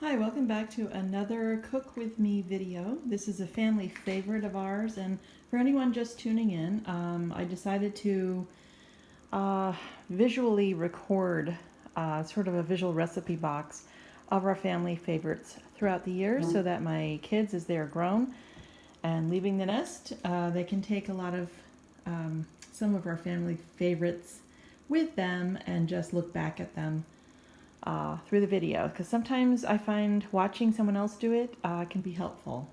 Hi, welcome back to another Cook With Me video. This is a family favorite of ours, and for anyone just tuning in, I decided to visually record sort of a visual recipe box of our family favorites throughout the year so that my kids, as they are grown and leaving the nest, they can take a lot of some of our family favorites with them and just look back at them through the video, because sometimes I find watching someone else do it can be helpful.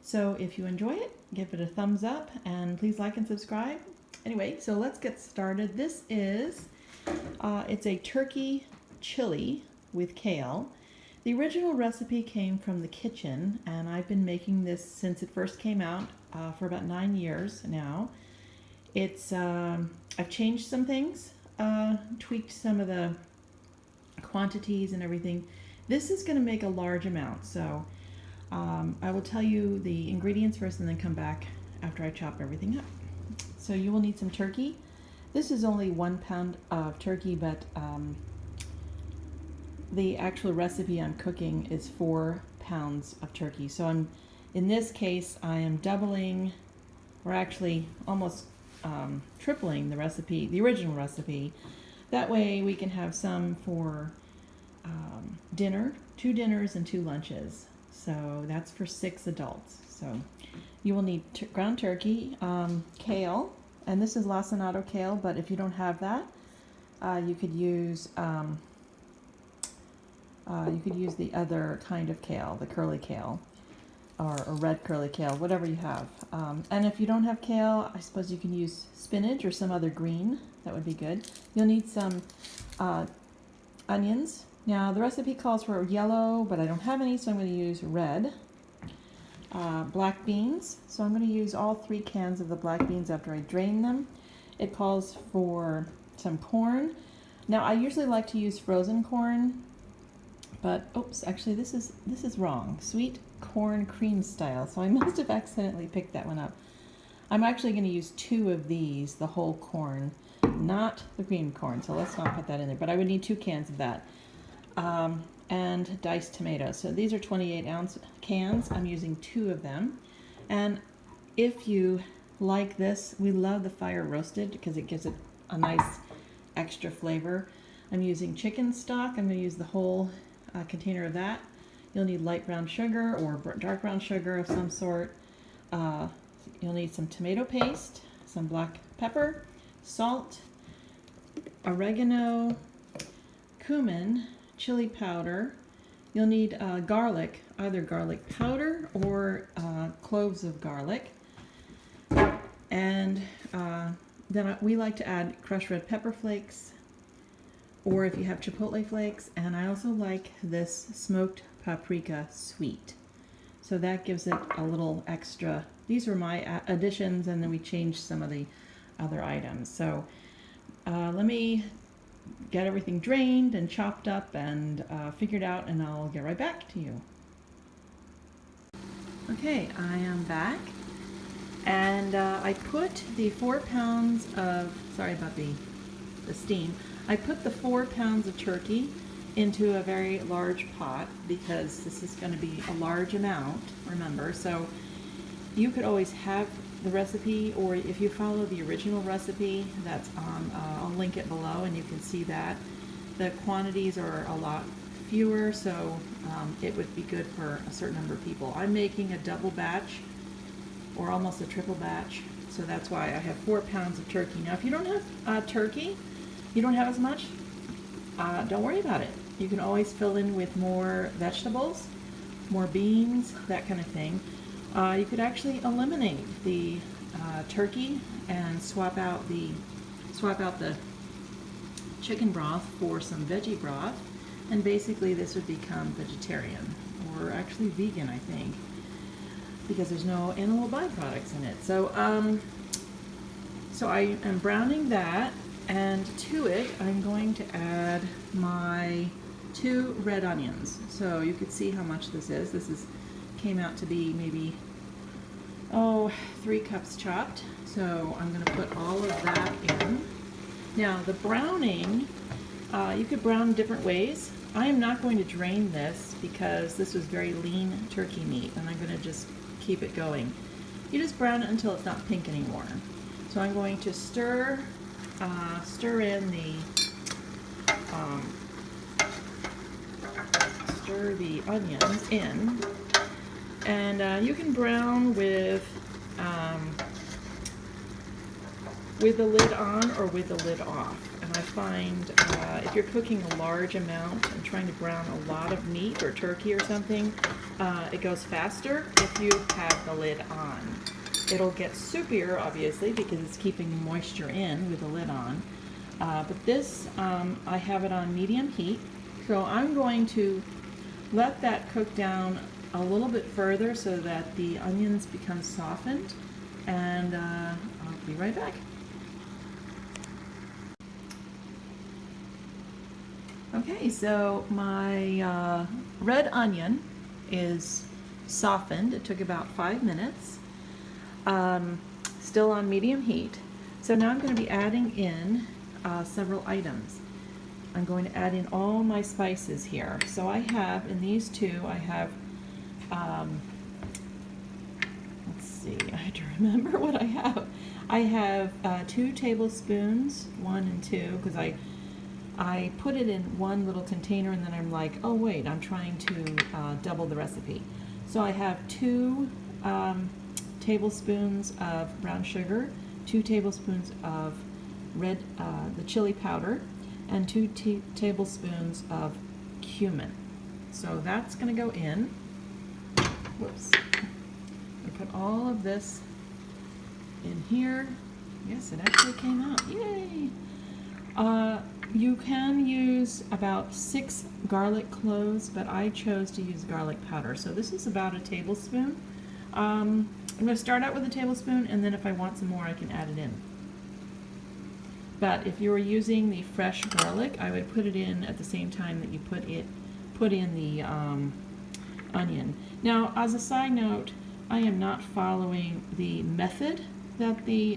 So if you enjoy it, give it a thumbs up and please like and subscribe. Anyway, so let's get started. This is, it's a turkey chili with kale. The original recipe came from the kitchen, and I've been making this since it first came out for about 9 years now. It's, I've changed some things, tweaked some of the quantities and everything. This is going to make a large amount, so I will tell you the ingredients first and then come back after I chop everything up. So you will need some turkey. This is only 1 pound of turkey, but the actual recipe I'm cooking is 4 pounds of turkey. So in this case, I am doubling, or actually almost tripling the recipe, the original recipe. That way we can have some for dinner, 2 dinners and 2 lunches. So that's for 6 adults. So you will need ground turkey, kale, and this is lacinato kale, but if you don't have that, you could use the other kind of kale, the curly kale, or red curly kale, whatever you have. And if you don't have kale, I suppose you can use spinach or some other green. That would be good. You'll need some onions. Now the recipe calls for yellow, but I don't have any, so I'm going to use red. Black beans. So I'm going to use all 3 cans of the black beans after I drain them. It calls for some corn. Now I usually like to use frozen corn, but oops, actually this is wrong. Sweet corn cream style. So I must have accidentally picked that one up. I'm actually going to use 2 of these, the whole corn, not the cream corn, so let's not put that in there, but I would need 2 cans of that. And diced tomatoes. So these are 28-ounce cans. I'm using 2 of them. And if you like this, we love the fire roasted because it gives it a nice extra flavor. I'm using chicken stock. I'm going to use the whole container of that. You'll need light brown sugar or dark brown sugar of some sort. You'll need some tomato paste, some black pepper, salt, oregano, cumin, chili powder. You'll need garlic, either garlic powder or cloves of garlic. And then we like to add crushed red pepper flakes, or if you have chipotle flakes. And I also like this smoked paprika sweet. So that gives it a little extra. These were my additions, and then we changed some of the other items. So let me get everything drained and chopped up and figured out, and I'll get right back to you. Okay, I am back, and I put the 4 pounds of, sorry about the steam, I put the 4 pounds of turkey into a very large pot because this is going to be a large amount, remember. So you could always have the recipe, or if you follow the original recipe that's on, I'll link it below and you can see that. The quantities are a lot fewer, so it would be good for a certain number of people. I'm making a double batch or almost a triple batch, so that's why I have 4 pounds of turkey. Now if you don't have turkey, you don't have as much, don't worry about it. You can always fill in with more vegetables, more beans, that kind of thing. You could actually eliminate the turkey and swap out the chicken broth for some veggie broth, and basically this would become vegetarian, or actually vegan, I think, because there's no animal byproducts in it. So so I am browning that, and to it I'm going to add my 2 red onions. So you could see how much this is. Came out to be maybe 3 cups chopped. So I'm going to put all of that in. Now the browning, you could brown different ways. I am not going to drain this because this was very lean turkey meat, and I'm going to just keep it going. You just brown it until it's not pink anymore. So I'm going to stir in the onions in, and you can brown with the lid on or with the lid off. And I find if you're cooking a large amount and trying to brown a lot of meat or turkey or something, it goes faster if you have the lid on. It'll get soupier, obviously, because it's keeping moisture in with the lid on. But this, I have it on medium heat. So I'm going to let that cook down a little bit further so that the onions become softened. And I'll be right back. Okay, so my red onion is softened. It took about 5 minutes. Still on medium heat. So now I'm going to be adding in several items. I'm going to add in all my spices here. So I have, in these two, I have, let's see, I have to remember what I have. I have 2 tablespoons, 1 and 2, because I put it in one little container and then I'm like, oh wait, I'm trying to double the recipe. So I have 2 tablespoons of brown sugar, 2 tablespoons of the chili powder, and 2 tablespoons of cumin. So that's going to go in. Whoops. I put all of this in here. Yes, it actually came out. Yay! You can use about 6 garlic cloves, but I chose to use garlic powder. So this is about a tablespoon. I'm going to start out with a tablespoon, and then if I want some more, I can add it in. But if you were using the fresh garlic, I would put it in at the same time that you put in the onion. Now, as a side note, I am not following the method that the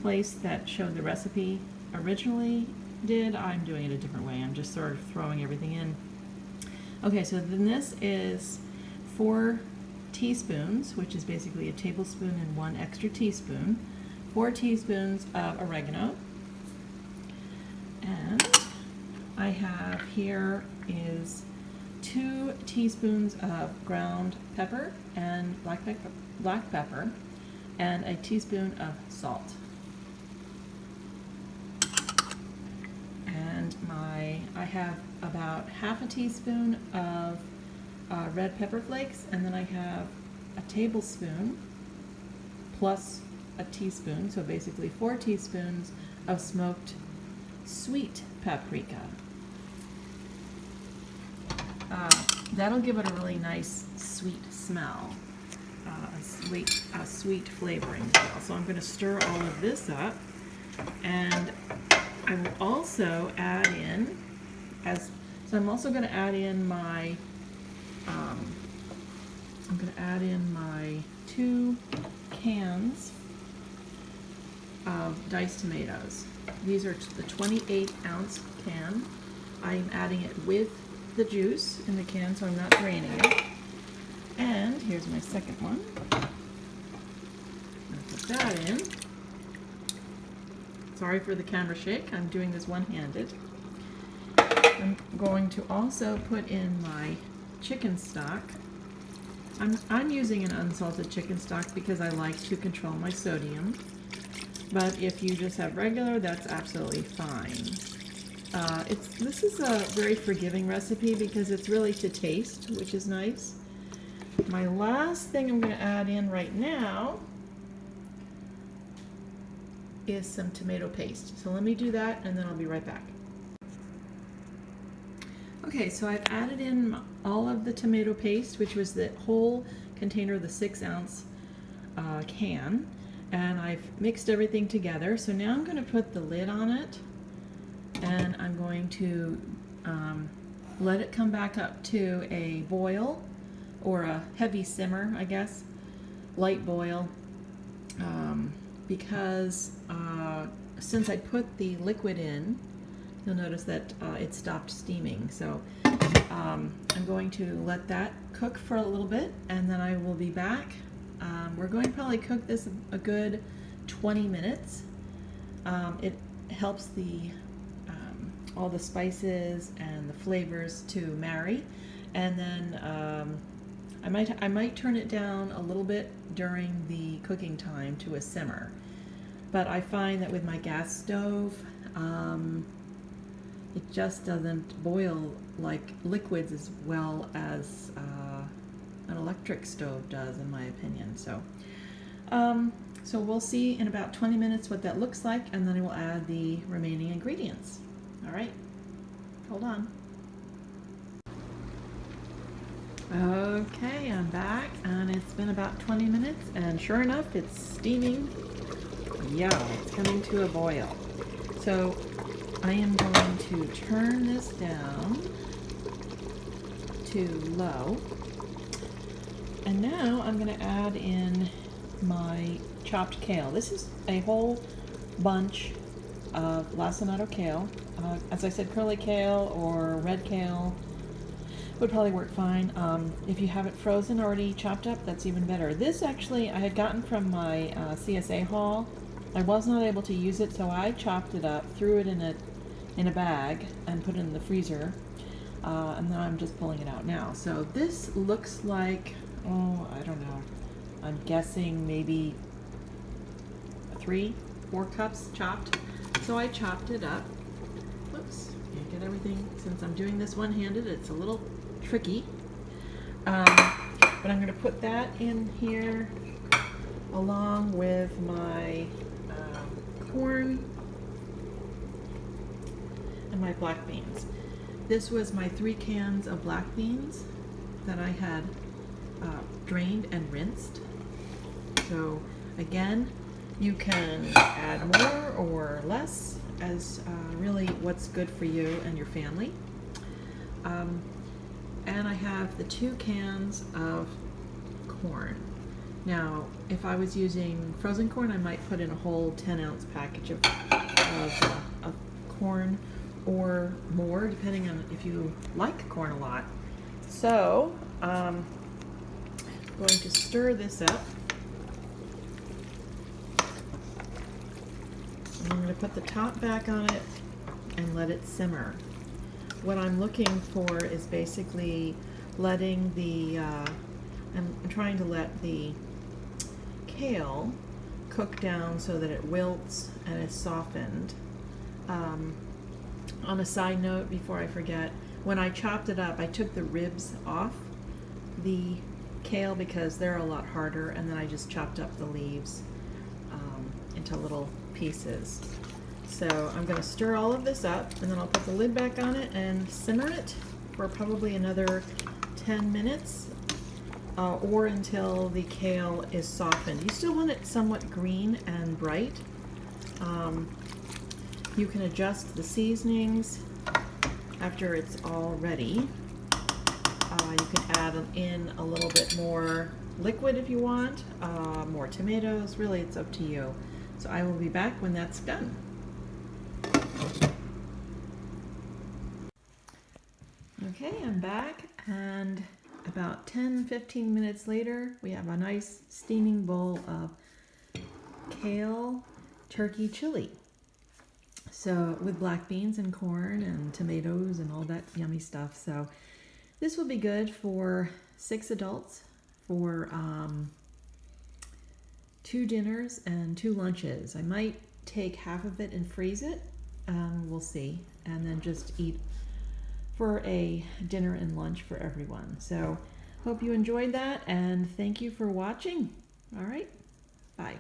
place that showed the recipe originally did. I'm doing it a different way. I'm just sort of throwing everything in. Okay, so then this is 4 teaspoons, which is basically a tablespoon and 1 extra teaspoon. 4 teaspoons of oregano, and I have here is 2 teaspoons of ground pepper and black pepper, and a teaspoon of salt. And I have about half a teaspoon of red pepper flakes, and then I have a tablespoon plus a teaspoon, so basically 4 teaspoons of smoked sweet paprika. That'll give it a really nice sweet smell, a sweet flavoring as well. So I'm going to stir all of this up, and I will also add in, I'm also going to add in my, I'm going to add in my 2 cans of diced tomatoes. These are the 28-ounce can. I'm adding it with the juice in the can, so I'm not draining it. And here's my second one. I'm going to put that in. Sorry for the camera shake. I'm doing this one-handed. I'm going to also put in my chicken stock. I'm using an unsalted chicken stock because I like to control my sodium. But if you just have regular, that's absolutely fine. This is a very forgiving recipe because it's really to taste, which is nice. My last thing I'm going to add in right now is some tomato paste. So let me do that and then I'll be right back. Okay, so I've added in all of the tomato paste, which was the whole container of the 6-ounce can, and I've mixed everything together. So now I'm going to put the lid on it, and I'm going to let it come back up to a boil, or a heavy simmer, I guess, light boil, because since I put the liquid in, you'll notice that it stopped steaming. So I'm going to let that cook for a little bit, and then I will be back. We're going to probably cook this a good 20 minutes. It helps the all the spices and the flavors to marry, and then I might turn it down a little bit during the cooking time to a simmer. But I find that with my gas stove, it just doesn't boil like liquids as well as an electric stove does, in my opinion. So, so we'll see in about 20 minutes what that looks like, and then I will add the remaining ingredients. All right, hold on. Okay, I'm back, and it's been about 20 minutes, and sure enough, it's steaming. Yeah, it's coming to a boil. So I am going to turn this down to low. And now I'm going to add in my chopped kale. This is a whole bunch of lacinato kale. As I said, curly kale or red kale would probably work fine. If you have it frozen already chopped up, that's even better. This actually I had gotten from my CSA haul. I was not able to use it, so I chopped it up, threw it in a bag, and put it in the freezer. And then I'm just pulling it out now. So this looks like, oh, I don't know. I'm guessing maybe 3-4 cups chopped. So I chopped it up. Whoops, can't get everything. Since I'm doing this one-handed, it's a little tricky. But I'm going to put that in here along with my corn and my black beans. This was my 3 cans of black beans that I had drained and rinsed. So again, you can add more or less as really what's good for you and your family. And I have the 2 cans of corn. Now, if I was using frozen corn, I might put in a whole 10-ounce package of corn or more, depending on if you like corn a lot. So, I'm going to stir this up. And I'm going to put the top back on it and let it simmer. What I'm looking for is basically letting the, I'm trying to let the kale cook down so that it wilts and is softened. On a side note, before I forget, when I chopped it up, I took the ribs off the kale because they're a lot harder, and then I just chopped up the leaves into little pieces. So I'm going to stir all of this up, and then I'll put the lid back on it and simmer it for probably another 10 minutes or until the kale is softened. You still want it somewhat green and bright. You can adjust the seasonings after it's all ready. You can add in a little bit more liquid if you want, more tomatoes. Really, it's up to you. So I will be back when that's done. Okay, I'm back, and about 10-15 minutes later, we have a nice steaming bowl of kale turkey chili. So with black beans and corn and tomatoes and all that yummy stuff. So this will be good for 6 adults for 2 dinners and 2 lunches. I might take half of it and freeze it. We'll see. And then just eat for a dinner and lunch for everyone. So hope you enjoyed that, and thank you for watching. All right, bye.